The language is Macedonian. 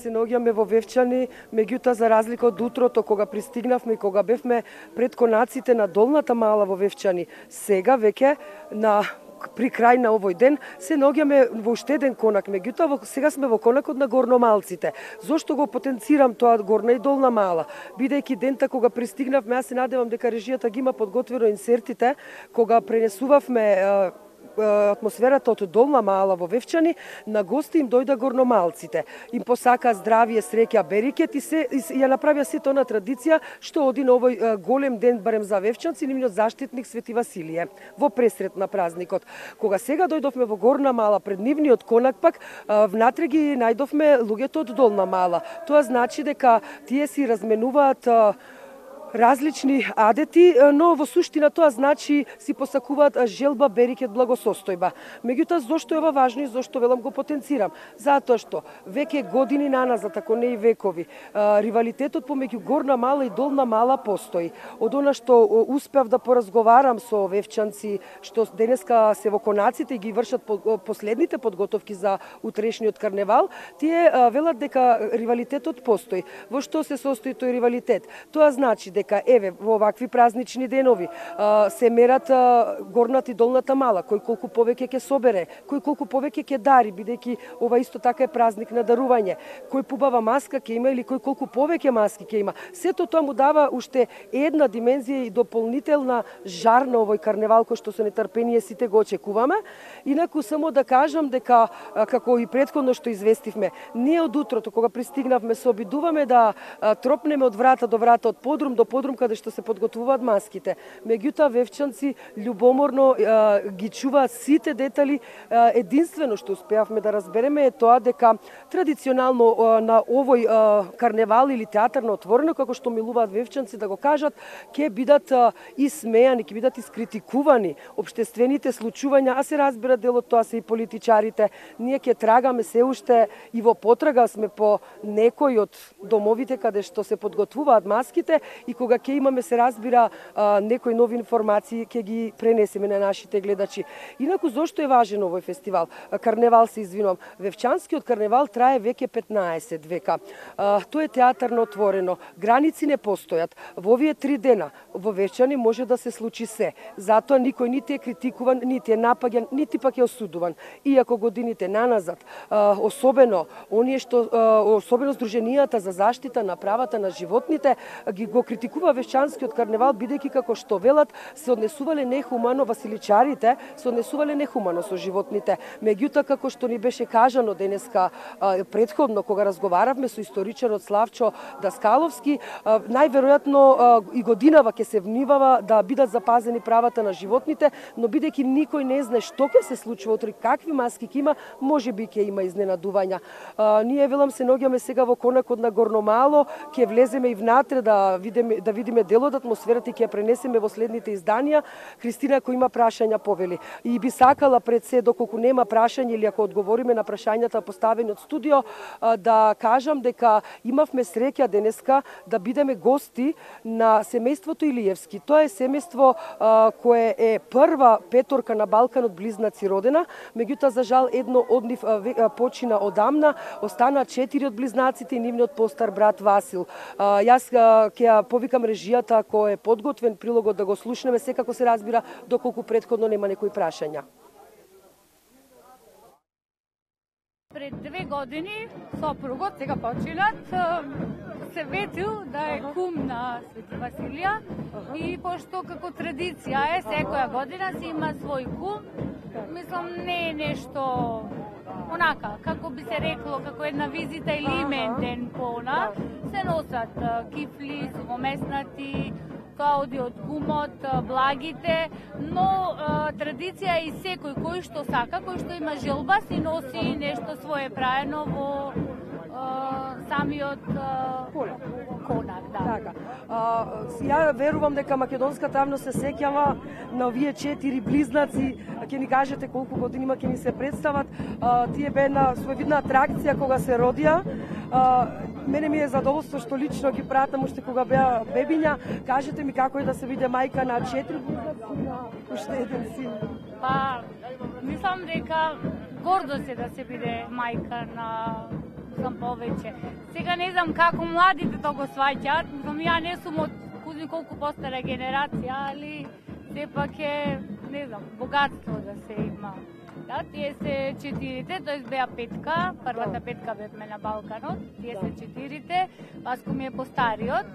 Се наоѓаме во Вевчани, меѓутоа за разлика од утрото кога пристигнавме и кога бевме пред конаците на Долната мала во Вевчани, сега веќе при крај на овој ден се наоѓаме во уште еден конак, меѓутоа сега сме во конакот на Горномалците. Зошто го потенцирам тоа Горна и Долна мала? Бидејќи дента кога пристигнавме, аз се надевам дека режијата ги има подготвено инсертите, кога пренесувавме атмосферата од Долна мала во Вевчани, на гости им дојда Горномалците. Им посака здравие, среќа, берекет и ја направија сето она традиција што оди на овој голем ден барем за вевчанци, нивниот заштитник Свети Василије во пресрет на празникот. Кога сега дојдовме во Горна мала пред нивниот конак пак, внатре ги најдовме луѓето од Долна мала. Тоа значи дека тие си разменуваат различни адети, но во суштина тоа значи си посакуваат желба, берекет, благосостојба. Меѓутоа, зошто е ова важно и зошто велам го потенцирам? Затоа што веќе години наназад, ако не и векови, ривалитетот помеѓу Горна мала и Долна мала постои. Од она што успеав да поразговарам со вевчанци, што денеска се во конаците и ги вршат последните подготовки за утрешниот карневал, тие велат дека ривалитетот постои. Во што се состои тој ривалитет? Тоа значи дека еве во овакви празнични денови се мерат Горната и Долната мала, кој колку повеќе ќе собере, кој колку повеќе ќе дари, бидејќи ова исто така е празник на дарување, кој побава маска ќе има или кој колку повеќе маски ќе има. Сето тоа му дава уште една димензија и дополнителна жар на овој карневал кој што со нетрпение сите го очекуваме. Инаку само да кажам дека како и претходно што известивме, ние од утрото кога пристигнавме се обидуваме да тропнеме од врата до врата, од подрум до подрум каде што се подготвуваат маските. Меѓутоа вевчанци љубоморно ги чуваат сите детали. Единствено што успеавме да разбереме е тоа дека традиционално на овој карневал или театар на отворено, како што милуваат вевчанци да го кажат, ќе бидат исмејани, ќе бидат искритикувани општествените случувања, а се разбира дел од тоа се и политичарите. Ние ќе трагаме се уште и во потрага сме по некои од домовите каде што се подготвуваат маските и кога ќе имаме се разбира некои нови информации ќе ги пренесеме на нашите гледачи. Инаку зошто е важен овој фестивал? Карневал се извинувам. Вевчанскиот карневал трае веќе 15 века. Тој е театар на отворено. Граници не постојат. Во овие 3 дена во Вевчани може да се случи се. Затоа никој нити е критикуван, нити е напаѓан, нити пак е осудуван. Иако годините наназад, особено Сдруженијата за заштита на правата на животните ги го критикува Вевчанскиот карневал, бидејќи како што велат се однесувале нехумано, василичарите се однесувале нехумано со животните. Меѓутоа, како што ни беше кажано денеска претходно кога разговаравме со историчарот Славчо Даскаловски, најверојатно и годинава ќе се внимава да бидат запазени правата на животните, но бидејќи никој не знае што ќе се случува утре, какви маски ќе има, можеби ќе има изненадувања. Ние велам се наоѓаме сега во конакот на Горномало, ќе влеземе и внатре да видиме дел од атмосферата и ќе ја пренесеме во следните изданија. Кристина, ако има прашања, повели. И би сакала пред се, доколку нема прашања или ако одговориме на прашањата поставени од студио, да кажам дека имавме среќа денеска да бидеме гости на семејството Илиевски. Тоа е семејство кое е прва петорка на Балканот близнаци родена, меѓутоа за жал едно од нив почина одамна, останаа 4 од близнаците и нивниот постар брат Васил. Јас ќе ја повикам режијата ако е подготвен прилогот да го слушнеме, секако се разбира доколку претходно нема некои прашања. Пред 2 години сопругот, сега починат, се ветил да е кум на Свети Василија и пошто како традиција е секоја година си има свој кум, мислам не е нешто онака, како би се рекло, како една визита или имен ден пона, се носат кифли, сувомеснати, тоа оди од кумот, благите, но традиција е и секој кој што сака, кој што има желба, си носи нешто свое праено во самиот конак, да. Така. Ја верувам дека македонската јавност се сеќава на овие 4 близнаци, ќе ни кажете колку години има, ќе ни се представат. Тие бе една своевидна атракција кога се родија. Мене ми е задоволство што лично ги пратам уште кога беа бебиња. Кажете ми како е да се биде мајка на 4 близнаци на уште еден син. Па, мислам дека гордост е да се биде мајка на сум повеќе. Сега не знам како младите тоа го сваќаат, но ја не сум од кузни колку постара генерација, али сепак е, не знам, богатство да се има. Да, тие се четирите, тоест беа петка, првата петка бевме на Балканот, тие се четирите, Васко ми е постариот.